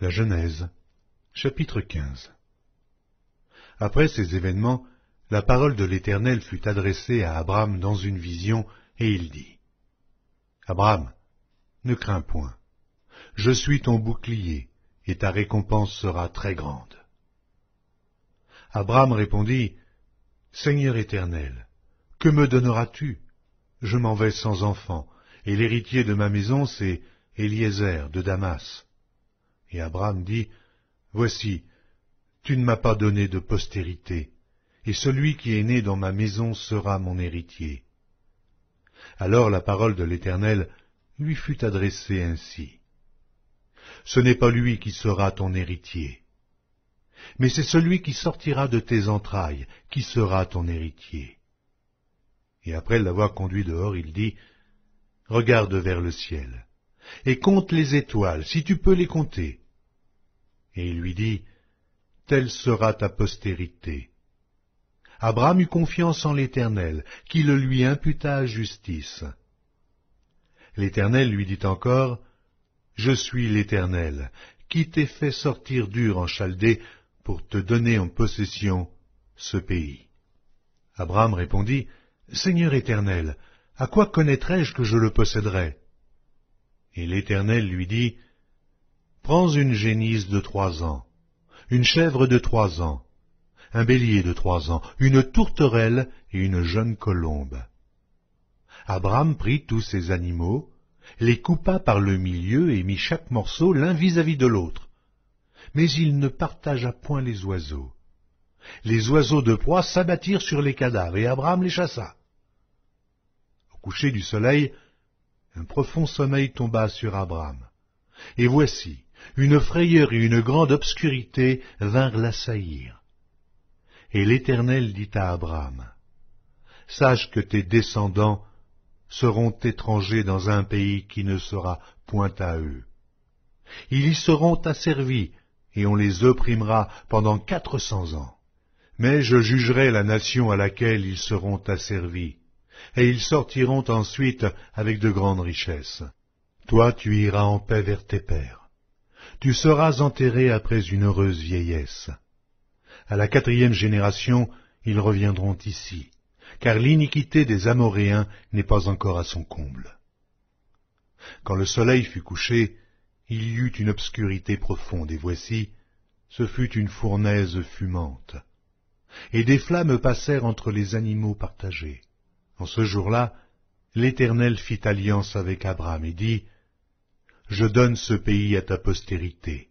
La Genèse, chapitre 15. Après ces événements, la parole de l'Éternel fut adressée à Abram dans une vision, et il dit : Abram, ne crains point, je suis ton bouclier, et ta récompense sera très grande. Abram répondit : Seigneur Éternel, que me donneras-tu? Je m'en vais sans enfant, et l'héritier de ma maison, c'est Eliezer de Damas. Et Abram dit : Voici, tu ne m'as pas donné de postérité, et celui qui est né dans ma maison sera mon héritier. Alors la parole de l'Éternel lui fut adressée ainsi : Ce n'est pas lui qui sera ton héritier, mais c'est celui qui sortira de tes entrailles qui sera ton héritier. Et après l'avoir conduit dehors, il dit : Regarde vers le ciel, et compte les étoiles, si tu peux les compter. Et il lui dit : Telle sera ta postérité. Abram eut confiance en l'Éternel, qui le lui imputa à justice. L'Éternel lui dit encore : Je suis l'Éternel, qui t'ai fait sortir d'Ur en Chaldée pour te donner en possession ce pays. Abram répondit : Seigneur Éternel, à quoi connaîtrai-je que je le posséderai? Et l'Éternel lui dit : Prends une génisse de 3 ans, une chèvre de 3 ans, un bélier de 3 ans, une tourterelle et une jeune colombe. Abram prit tous ces animaux, les coupa par le milieu et mit chaque morceau l'un vis-à-vis de l'autre. Mais il ne partagea point les oiseaux. Les oiseaux de proie s'abattirent sur les cadavres, et Abram les chassa. Au coucher du soleil, un profond sommeil tomba sur Abram. Et voici, une frayeur et une grande obscurité vinrent l'assaillir. Et l'Éternel dit à Abram : Sache que tes descendants seront étrangers dans un pays qui ne sera point à eux. Ils y seront asservis, et on les opprimera pendant 400 ans. Mais je jugerai la nation à laquelle ils seront asservis, et ils sortiront ensuite avec de grandes richesses. Toi, tu iras en paix vers tes pères. Tu seras enterré après une heureuse vieillesse. À la 4e génération, ils reviendront ici, car l'iniquité des Amoréens n'est pas encore à son comble. Quand le soleil fut couché, il y eut une obscurité profonde, et voici, ce fut une fournaise fumante. Et des flammes passèrent entre les animaux partagés. En ce jour-là, l'Éternel fit alliance avec Abram et dit : Je donne ce pays à ta postérité,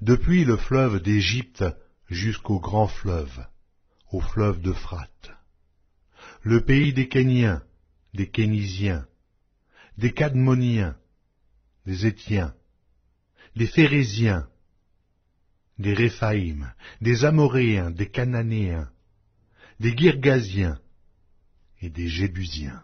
depuis le fleuve d'Égypte jusqu'au grand fleuve, au fleuve d'Euphrate. Le pays des Kéniens, des Kénisiens, des Cadmoniens, des Étiens, des Phéréziens, des Réphaïm, des Amoréens, des Cananéens, des Girgasiens et des Jébusiens.